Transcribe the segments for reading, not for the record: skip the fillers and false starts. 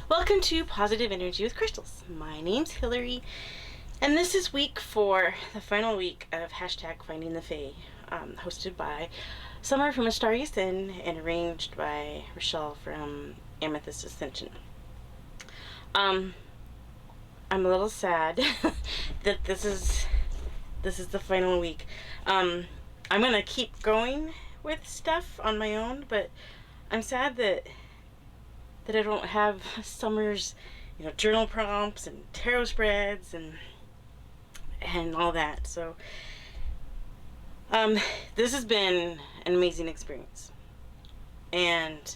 Welcome to Positive Energy with Crystals. My name's Hillary, and this is week 4, the final week of hashtag Finding the Fae, hosted by Summer from Astarius Inn and arranged by Rachele from Amethyst Ascension. I'm a little sad that this is the final week. I'm gonna keep going with stuff on my own, but I'm sad that I don't have Summer's, journal prompts and tarot spreads and all that. So, this has been an amazing experience, and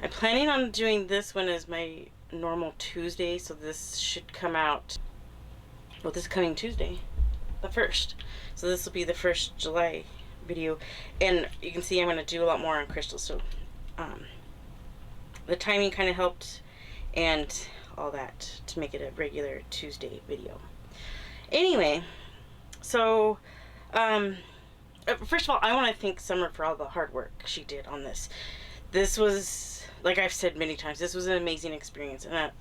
I'm planning on doing this one as my normal Tuesday. So this should come out. Well, this coming Tuesday, the 1st. So this will be the 1st July video, and you can see I'm going to do a lot more on crystals. So, the timing kind of helped and all that to make it a regular Tuesday video. Anyway, so first of all, I want to thank Summer for all the hard work she did on this. This was, like I've said many times, this was an amazing experience, and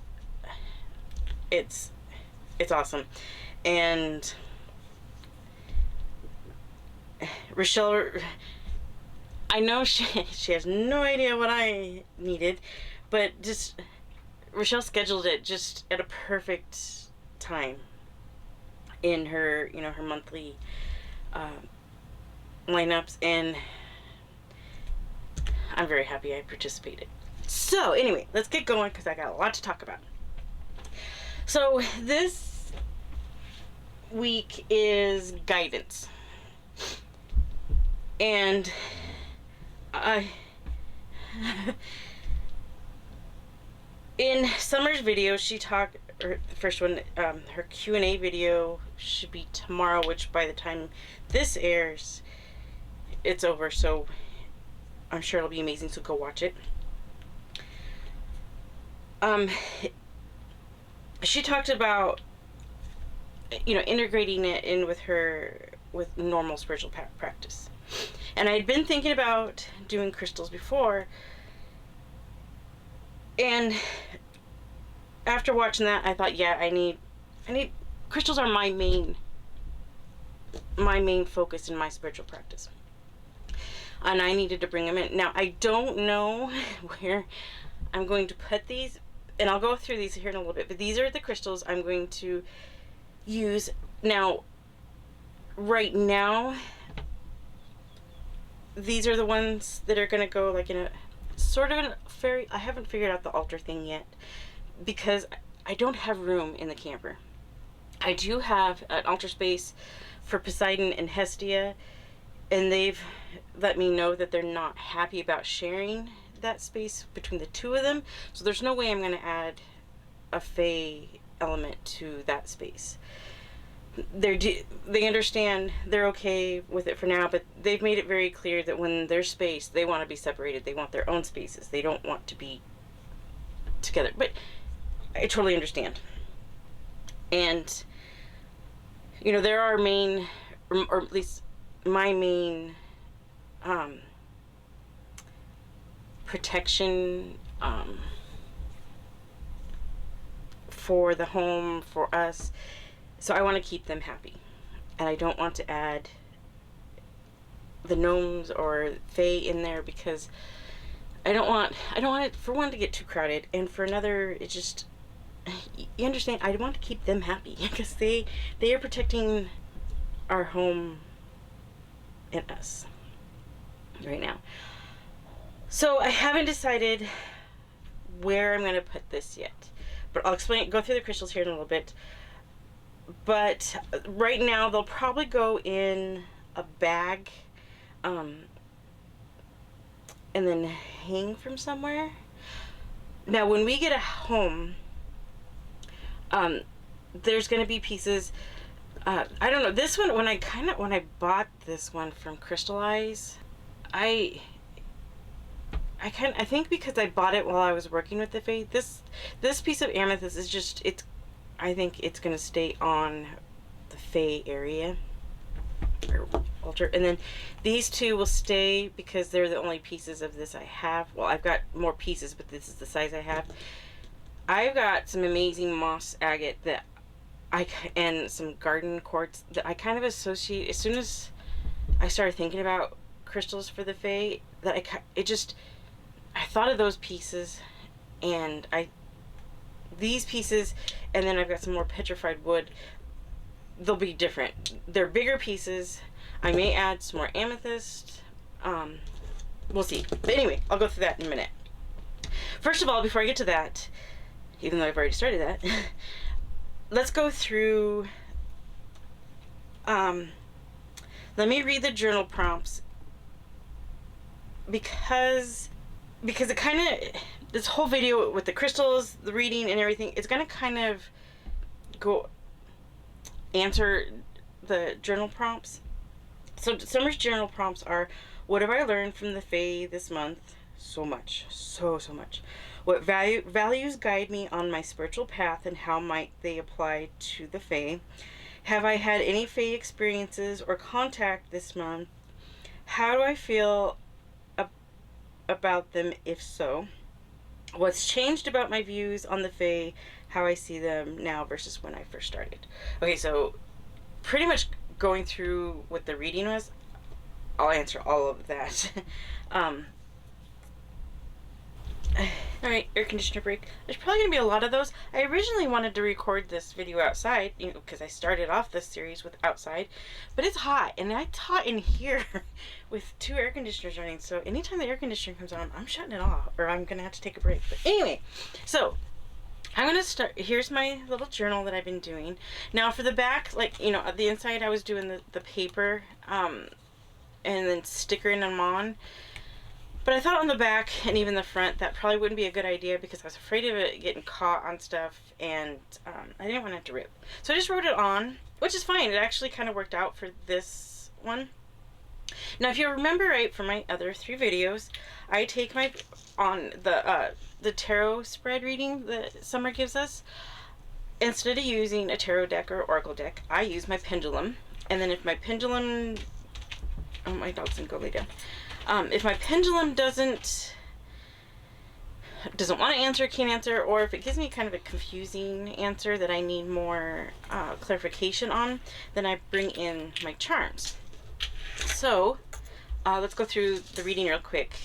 it's awesome. And Rachele, I know she has no idea what I needed, but just Rachele scheduled it just at a perfect time in her, her monthly lineups, and I'm very happy I participated. So anyway, let's get going because I got a lot to talk about. So this week is guidance, and in Summer's video, she talked, or the first one, her Q&A video should be tomorrow, which by the time this airs, it's over, so I'm sure it'll be amazing, so go watch it. She talked about, integrating it in with normal spiritual practice. And I had been thinking about doing crystals before, and after watching that, I thought, yeah, I need crystals are my main focus in my spiritual practice, and I needed to bring them in. Now, I don't know where I'm going to put these, and I'll go through these here in a little bit, but these are the crystals I'm going to use. Now, right now, these are the ones that are going to go like in a sort of a fairy. I haven't figured out the altar thing yet because I don't have room in the camper. I do have an altar space for Poseidon and Hestia, and they've let me know that they're not happy about sharing that space between the two of them. So there's no way I'm going to add a fae element to that space. They understand, they're okay with it for now, but they've made it very clear that when there's space, they want to be separated. They want their own spaces. They don't want to be together. But I totally understand. And, there are main, or at least my main protection for the home, for us. So I want to keep them happy, and I don't want to add the gnomes or fae in there because I don't want it, for one, to get too crowded, and for another, it just, you understand, I want to keep them happy because they are protecting our home and us right now. So I haven't decided where I'm going to put this yet, but I'll go through the crystals here in a little bit. But right now they'll probably go in a bag and then hang from somewhere. Now when we get a home, there's going to be pieces, I don't know, this one, when I bought this one from Crystallize, I think because I bought it while I was working with the fae, this piece of amethyst is just, I think it's going to stay on the fae area or altar, and then these two will stay because they're the only pieces of this I have. Well, I've got more pieces, but this is the size I have. I've got some amazing moss agate that and some garden quartz that I kind of associate as soon as I started thinking about crystals for the Fae. I thought of those pieces, and these pieces, and then I've got some more petrified wood. They'll be different. They're bigger pieces. I may add some more amethyst. We'll see. But anyway, I'll go through that in a minute. First of all, before I get to that, even though I've already started that, let's go through. Let me read the journal prompts because it kind of, this whole video with the crystals, the reading, and everything, it's gonna kind of go answer the journal prompts. So Summer's journal prompts are: what have I learned from the Fae this month? So much, so much. What values guide me on my spiritual path, and how might they apply to the Fae? Have I had any Fae experiences or contact this month? How do I feel about them, if so? What's changed about my views on the Fae, how I see them now versus when I first started. Okay, so pretty much going through what the reading was, I'll answer all of that. Alright, air conditioner break. There's probably going to be a lot of those. I originally wanted to record this video outside, because I started off this series with outside, but it's hot, and I taught in here with 2 air conditioners running, so anytime the air conditioner comes on, I'm shutting it off, or I'm going to have to take a break. But anyway, so I'm going to start. Here's my little journal that I've been doing. Now for the back, at the inside I was doing the paper, and then stickering them on. But I thought on the back and even the front that probably wouldn't be a good idea, because I was afraid of it getting caught on stuff, and I didn't want it to rip. So I just wrote it on, which is fine. It actually kind of worked out for this one. Now, if you remember right from my other 3 videos, I take the tarot spread reading that Summer gives us. Instead of using a tarot deck or oracle deck, I use my pendulum. And then if my pendulum... Oh, my dog's gonna go lay down. If my pendulum doesn't want to answer, can't answer, or if it gives me kind of a confusing answer that I need more clarification on, then I bring in my charms. So let's go through the reading real quick.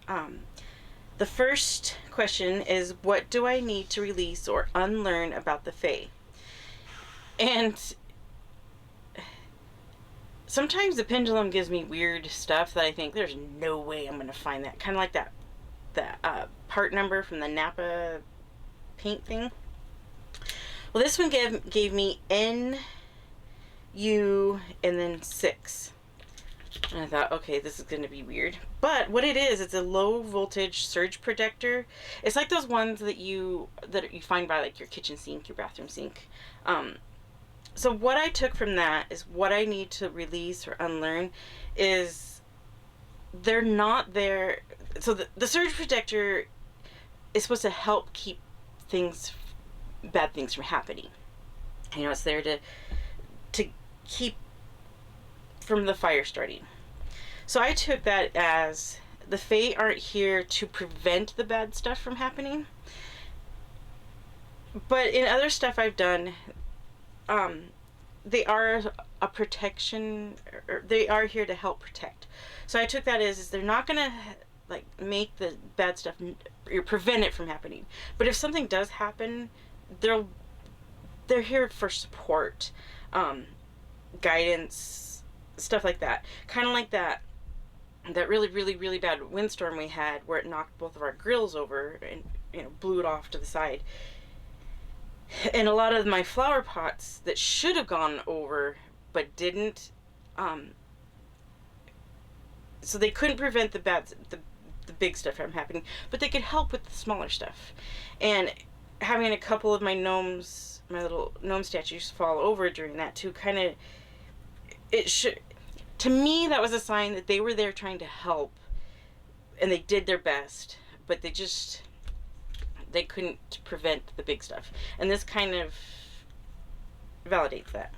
The first question is, what do I need to release or unlearn about the Fae? And sometimes the pendulum gives me weird stuff that I think there's no way I'm going to find that. Kind of like that part number from the Napa paint thing. Well, this one gave me N, U, and then 6. And I thought, okay, this is going to be weird. But what it is, it's a low voltage surge protector. It's like those ones that you find by like your kitchen sink, your bathroom sink. So what I took from that is what I need to release or unlearn is they're not there. So the surge protector is supposed to help keep bad things from happening. It's there to keep from the fire starting. So I took that as the Fae aren't here to prevent the bad stuff from happening. But in other stuff I've done, they are a protection, or they are here to help protect. So I took that as they're not gonna make the bad stuff or prevent it from happening. But if something does happen, they're here for support, guidance, stuff like that. Kind of like that really bad windstorm we had, where it knocked both of our grills over and blew it off to the side. And a lot of my flower pots that should have gone over but didn't, so they couldn't prevent the big stuff from happening, but they could help with the smaller stuff. And having a couple of my gnomes, my little gnome statues, fall over during that too, to me that was a sign that they were there trying to help, and they did their best, but they couldn't prevent the big stuff. And this kind of validates that.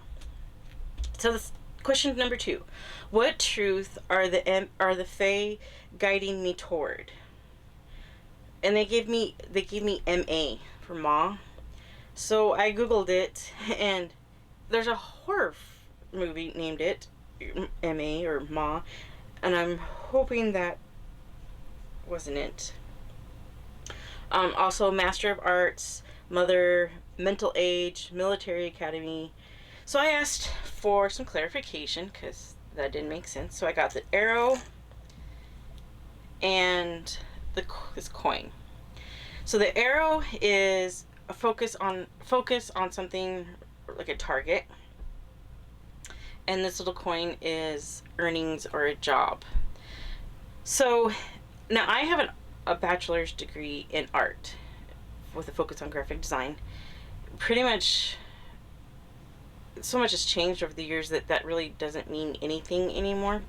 So this question number 2. What truth are the Fae guiding me toward? and they gave me MA for Ma. So I googled it, and there's a horror movie named it MA or Ma, and I'm hoping that wasn't it. Also, Master of Arts, Mother, Mental Age, Military Academy. So I asked for some clarification because that didn't make sense. So I got the arrow and this coin. So the arrow is a focus on something like a target, and this little coin is earnings or a job. So now I have a bachelor's degree in art with a focus on graphic design. Pretty much, so much has changed over the years that really doesn't mean anything anymore.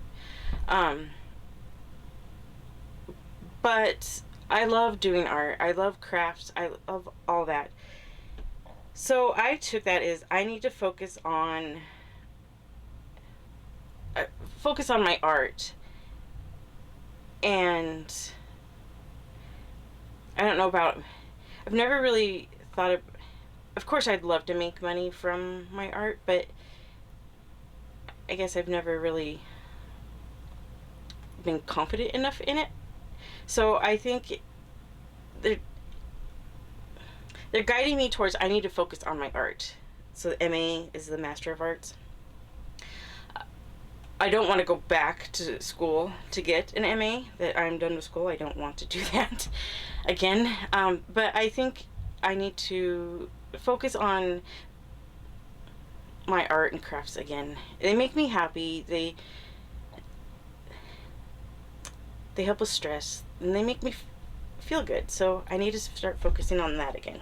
But I love doing art. I love crafts. I love all that. So I took that as I need to focus on my art. And I don't know about, I've never really thought of course I'd love to make money from my art, but I guess I've never really been confident enough in it. So I think they're guiding me towards I need to focus on my art. So MA is the Master of Arts. I don't want to go back to school to get an MA. That I'm done with school. I don't want to do that again. But I think I need to focus on my art and crafts again. They make me happy. They help with stress, and they make me feel good. So I need to start focusing on that again.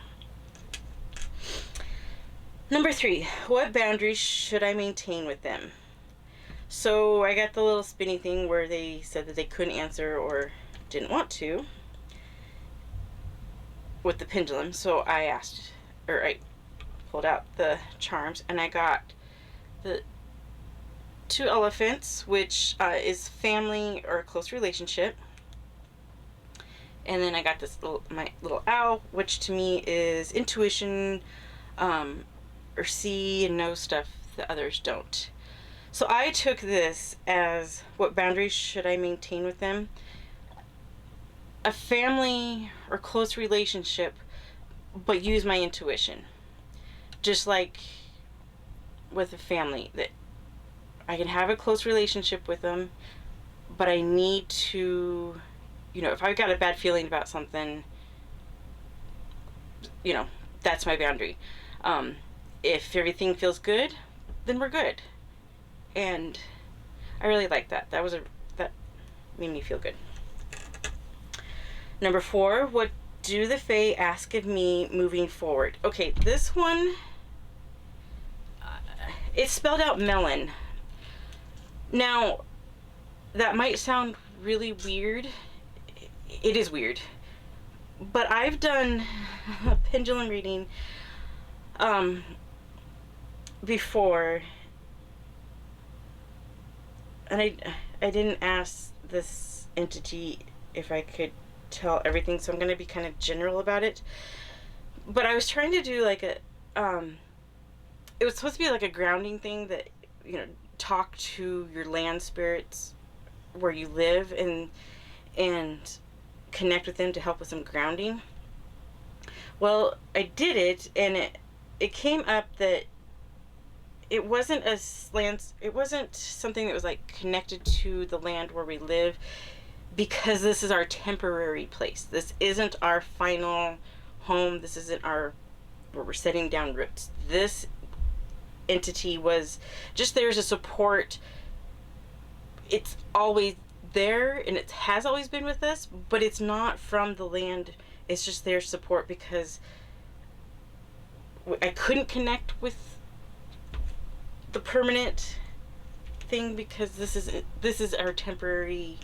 Number 3, what boundaries should I maintain with them? So I got the little spinny thing where they said that they couldn't answer or didn't want to with the pendulum. So I pulled out the charms, and I got the 2 elephants, which is family or a close relationship. And then I got my little owl, which to me is intuition, or see and know stuff that others don't. So I took this as what boundaries should I maintain with them? A family or close relationship, but use my intuition. Just like with a family, that I can have a close relationship with them, but I need to, if I've got a bad feeling about something, that's my boundary. If everything feels good, then we're good. And I really like that. That made me feel good. Number 4, what do the Fae ask of me moving forward? Okay, this one, it's spelled out melon. Now, that might sound really weird. It is weird. But I've done a pendulum reading before, and I didn't ask this entity if I could tell everything, so I'm going to be kind of general about it. But I was trying to do like it was supposed to be like a grounding thing that, talk to your land spirits where you live and connect with them to help with some grounding. Well, I did it, and it came up that it wasn't it wasn't something that was like connected to the land where we live, because this is our temporary place. This isn't our final home. This isn't where we're setting down roots. This entity was just there as a support. It's always there, and it has always been with us, but it's not from the land. It's just their support because I couldn't connect with the permanent thing because this is our temporary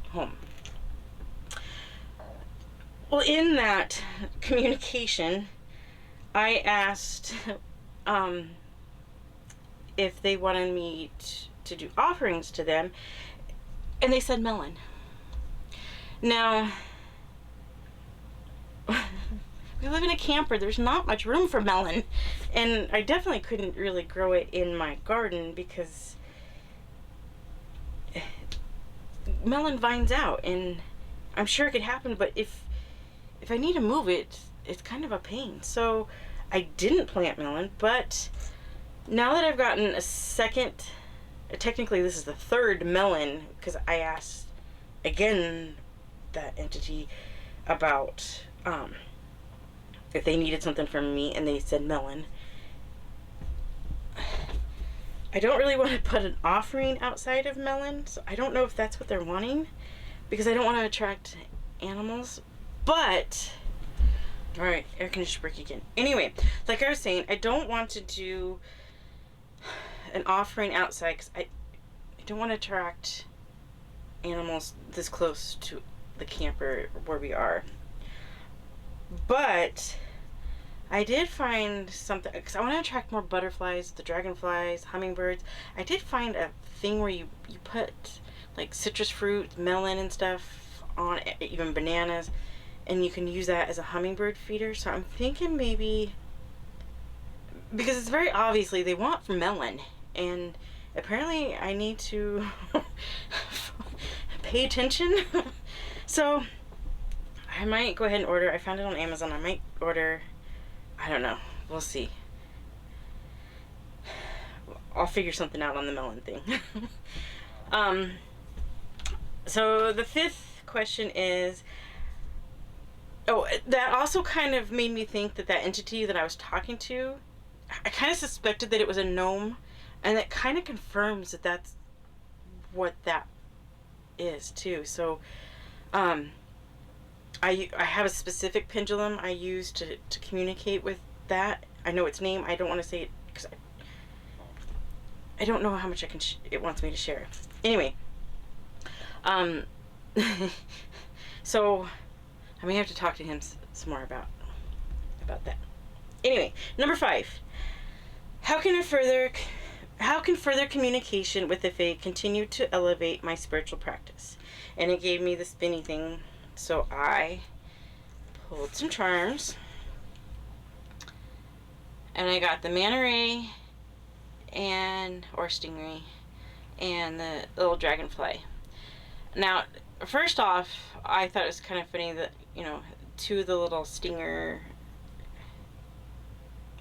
home. Well, in that communication, I asked if they wanted me to do offerings to them, and they said melon. Now, we live in a camper. There's not much room for melon. And I definitely couldn't really grow it in my garden because melon vines out, and I'm sure it could happen, but if I need to move it, it's kind of a pain. So I didn't plant melon, but now that I've gotten a second, technically this is the third melon, because I asked again that entity about if they needed something from me, and they said melon. I don't really want to put an offering outside of melon, so I don't know if that's what they're wanting, because I don't want to attract animals. But all right, air conditioner break again. Anyway, like I was saying, I don't want to do an offering outside because I don't want to attract animals this close to the camper where we are. But I did find something, because I want to attract more butterflies, the dragonflies, hummingbirds. I did find a thing where you put like citrus fruit, melon and stuff on it, even bananas, and you can use that as a hummingbird feeder. So I'm thinking maybe, because it's very obviously they want melon, and apparently I need to pay attention. So I might go ahead and order. I found it on Amazon. I might order. I don't know. We'll see. I'll figure something out on the melon thing. So the fifth question is, that also kind of made me think that entity that I was talking to, I kind of suspected that it was a gnome, and that kind of confirms that that's what that is too. So I have a specific pendulum I use to communicate with that. I know its name. I don't want to say it because I don't know how much it wants me to share. Anyway, so I may have to talk to him some more about that. Anyway, number 5. How can further communication with the Fae continue to elevate my spiritual practice? And it gave me the spinny thing. So I pulled some charms, and I got the manta ray or stingray and the little dragonfly. Now, first off, I thought it was kind of funny that, 2 of the little stinger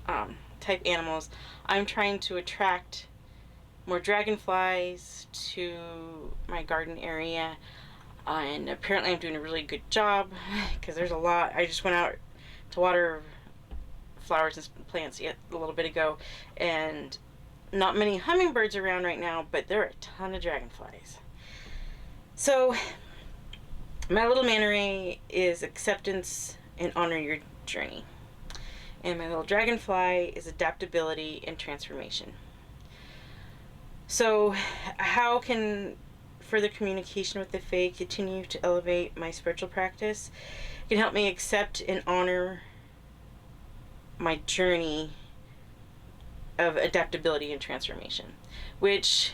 type animals, I'm trying to attract more dragonflies to my garden area. And apparently I'm doing a really good job, because there's a lot. I just went out to water flowers and plants a little bit ago, and not many hummingbirds around right now, but there are a ton of dragonflies. So my little manta ray is acceptance and honor your journey, and my little dragonfly is adaptability and transformation. So how can further communication with the Fae continue to elevate my spiritual practice? It can help me accept and honor my journey of adaptability and transformation, which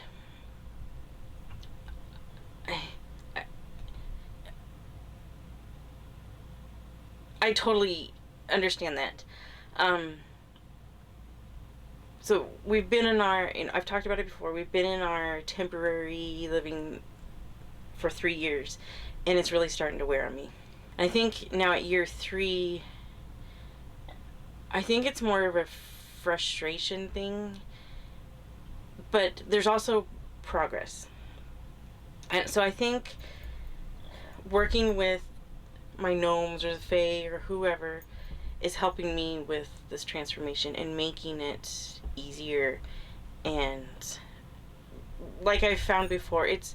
I totally understand that. So we've been in our, I've talked about it before, we've been in our temporary living for 3 years, and it's really starting to wear on me. And I think now at year 3, I think it's more of a frustration thing, but there's also progress. And so I think working with my gnomes or the Fae or whoever is helping me with this transformation and making it easier. And like I found before, it's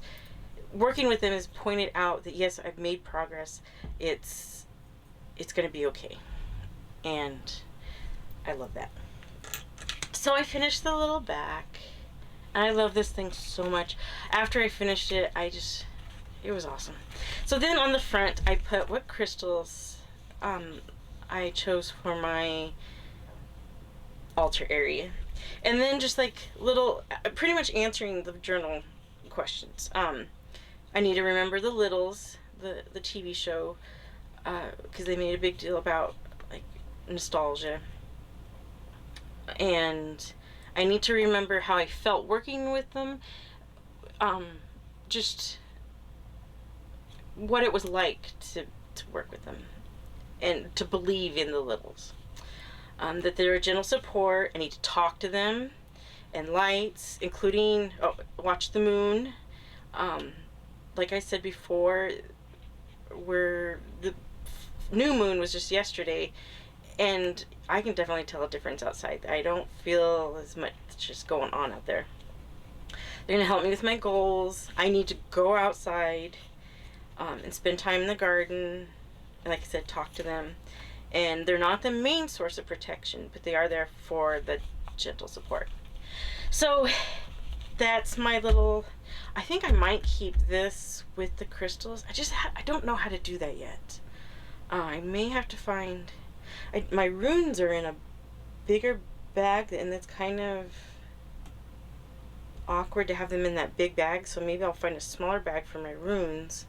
working with them has pointed out that yes, I've made progress. It's going to be okay. And I love that. So I finished the little back. And I love this thing so much. After I finished it, it was awesome. So then on the front, I put what crystals I chose for my altar area. And then just like little, pretty much answering the journal questions. I need to remember the Littles, the TV show, because they made a big deal about like nostalgia. And I need to remember how I felt working with them. Just what it was like to work with them and to believe in the littles. That they're a gentle support. I need to talk to them, and lights, including watch the moon. Like I said before, where the new moon was just yesterday, and I can definitely tell a difference outside. I don't feel as much just going on out there. They're gonna help me with my goals. I need to go outside and spend time in the garden. And like I said, talk to them. And they're not the main source of protection, but they are there for the gentle support. So that's my little, I think I might keep this with the crystals. I don't know how to do that yet. I may have to find, my runes are in a bigger bag, and it's kind of awkward to have them in that big bag, so maybe I'll find a smaller bag for my runes,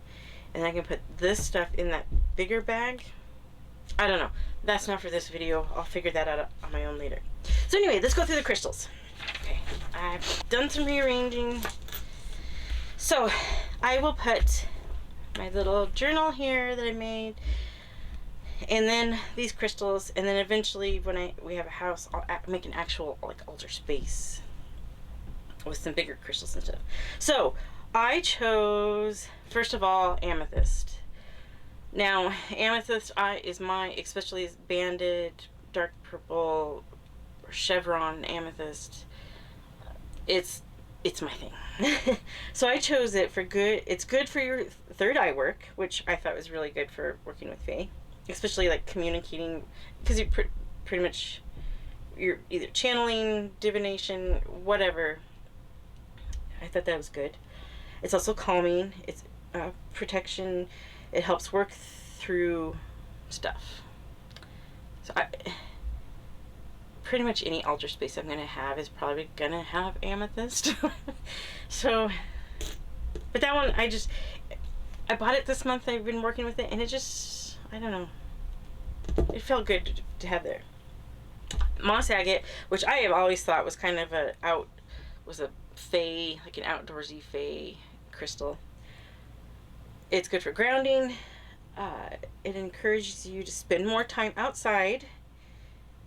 and I can put this stuff in that bigger bag. I don't know. That's not for this video. I'll figure that out on my own later. So anyway, let's go through the crystals. Okay, I've done some rearranging. So I will put my little journal here that I made, and then these crystals, and then eventually when we have a house, I'll make an actual like altar space with some bigger crystals and stuff. So I chose, first of all, amethyst. Now, amethyst is especially banded, dark purple, or chevron amethyst. It's my thing. So I chose it for good. It's good for your third eye work, which I thought was really good for working with Fae, especially like communicating, because you pretty much, you're either channeling, divination, whatever. I thought that was good. It's also calming. It's protection. It helps work through stuff. So pretty much any altar space I'm going to have is probably going to have amethyst. So, but that one, I bought it this month. I've been working with it, and it just, I don't know. It felt good to have there. Moss agate, which I have always thought was kind of was a Fae, like an outdoorsy Fae crystal. It's good for grounding. It encourages you to spend more time outside.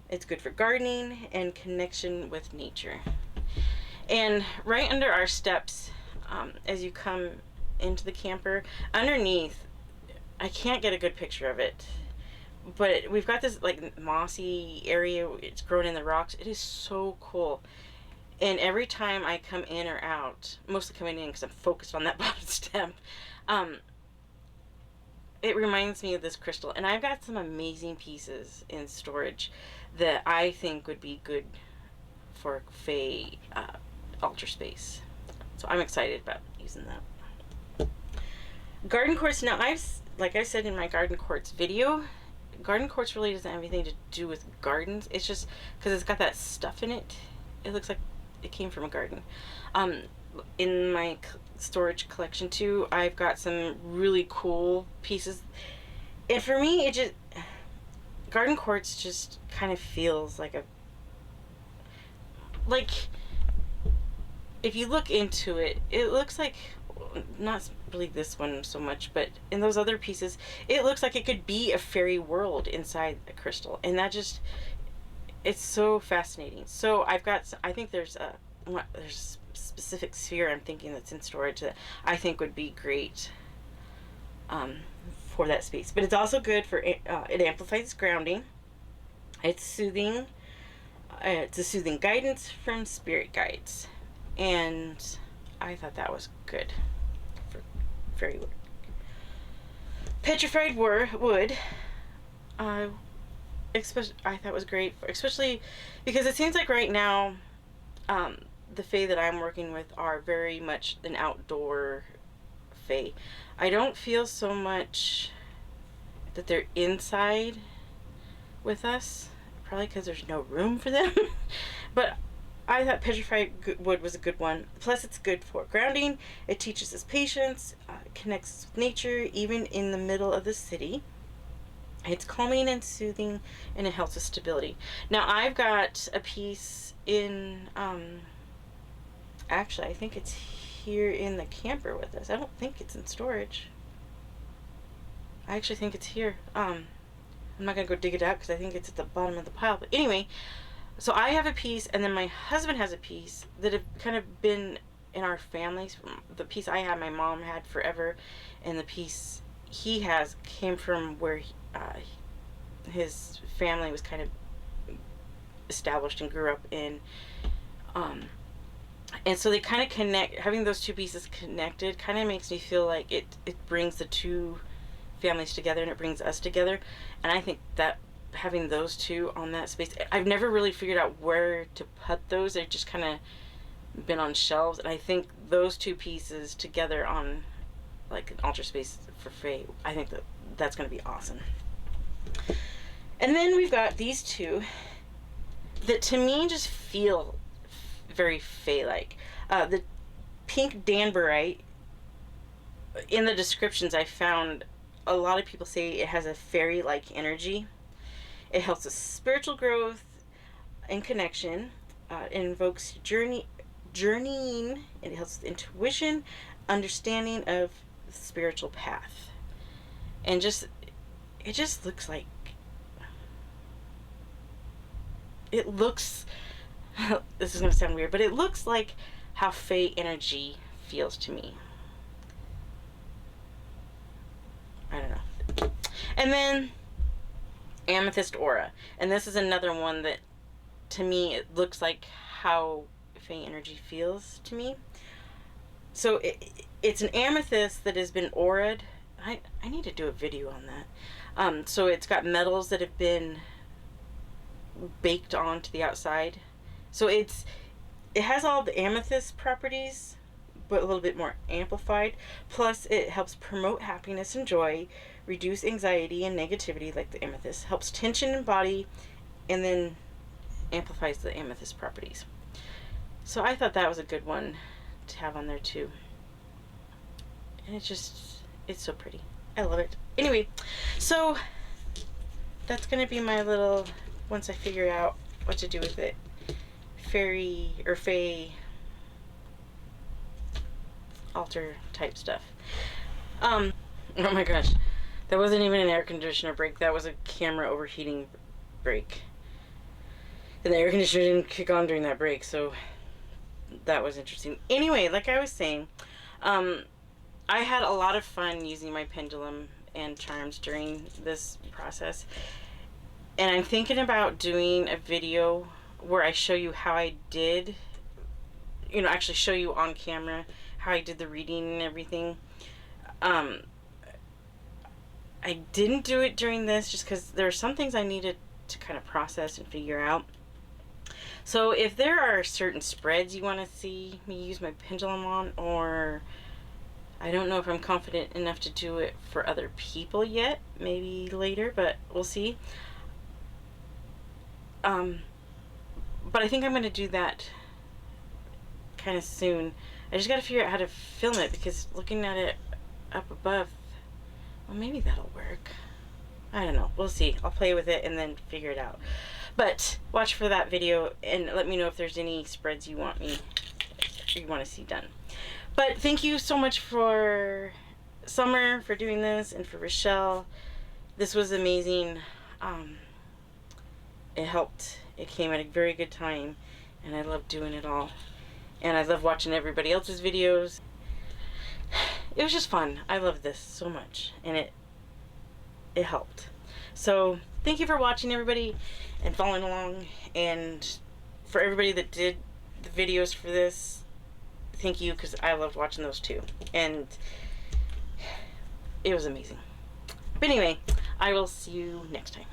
It's good for gardening and connection with nature. And right under our steps, as you come into the camper, underneath, I can't get a good picture of it, but we've got this like mossy area. It's grown in the rocks. It is so cool. And every time I come in or out, mostly coming in because I'm focused on that bottom step, it reminds me of this crystal. And I've got some amazing pieces in storage that I think would be good for Fae altar space. So I'm excited about using that. Garden quartz. Now, like I said in my garden quartz video, garden quartz really doesn't have anything to do with gardens. It's just because it's got that stuff in it. It looks like it came from a garden. In my storage collection too, I've got some really cool pieces, and for me, garden quartz just kind of feels like if you look into it, it looks like, not really this one so much, but in those other pieces, it looks like it could be a fairy world inside a crystal, and it's so fascinating. So I think there's a specific sphere I'm thinking that's in storage that I think would be great for that space. But it's also good for it amplifies grounding. It's soothing. It's a soothing guidance from spirit guides, and I thought that was good for fairy wood. Petrified wood. Especially, I thought was great, especially because it seems like right now, the Fae that I'm working with are very much an outdoor Fae. I don't feel so much that they're inside with us, probably because there's no room for them. But I thought petrified wood was a good one. Plus, it's good for grounding. It teaches us patience, connects with nature, even in the middle of the city. It's calming and soothing, and it helps with stability. Now I've got a piece in, actually I think it's here in the camper with us. I don't think it's in storage. I actually think it's here. I'm not gonna go dig it out because I think it's at the bottom of the pile. But anyway, so I have a piece, and then my husband has a piece that have kind of been in our families. The piece I had, my mom had forever, and the piece he has came from where his family was kind of established and grew up in. And so they kind of connect. Having those two pieces connected kind of makes me feel like it brings the two families together, and it brings us together. And I think that having those two on that space, I've never really figured out where to put those. They've just kind of been on shelves, and I think those two pieces together on like an altar space for Faye, I think that's going to be awesome. And then we've got these two that to me just feel very Faye-like. The pink danburite, in the descriptions I found a lot of people say it has a fairy-like energy. It helps with spiritual growth and connection. It invokes journeying. It helps with intuition, understanding of the spiritual path. And it just looks like, it looks, this is going to sound weird, but it looks like how Faye energy feels to me. I don't know. And then amethyst aura, and this is another one that to me it looks like how Faye energy feels to me. So it's an amethyst that has been auraed. I need to do a video on that. So it's got metals that have been baked onto the outside. So it has all the amethyst properties, but a little bit more amplified. Plus, it helps promote happiness and joy, reduce anxiety and negativity, like the amethyst, helps tension in body, and then amplifies the amethyst properties. So I thought that was a good one to have on there too. And it's so pretty. I love it. Anyway, so that's gonna be my little, once I figure out what to do with it, fairy or Faye altar type stuff. Oh my gosh, that wasn't even an air conditioner break, that was a camera overheating break, and the air conditioner didn't kick on during that break, so that was interesting. Anyway, like I was saying, I had a lot of fun using my pendulum and charms during this process, and I'm thinking about doing a video where I show you how I did, actually show you on camera how I did the reading and everything. I didn't do it during this just because there are some things I needed to kind of process and figure out. So if there are certain spreads you want to see me use my pendulum on, or I don't know if I'm confident enough to do it for other people yet, maybe later, but we'll see. But I think I'm going to do that kind of soon. I just got to figure out how to film it, because looking at it up above, well, maybe that'll work. I don't know. We'll see. I'll play with it and then figure it out. But watch for that video and let me know if there's any spreads you want to see done. But thank you so much for Summer for doing this, and for Rachele. This was amazing. It helped. It came at a very good time, and I love doing it all. And I love watching everybody else's videos. It was just fun. I love this so much, and it helped. So thank you for watching, everybody, and following along. And for everybody that did the videos for this, thank you, because I loved watching those too, and it was amazing. But anyway, I will see you next time.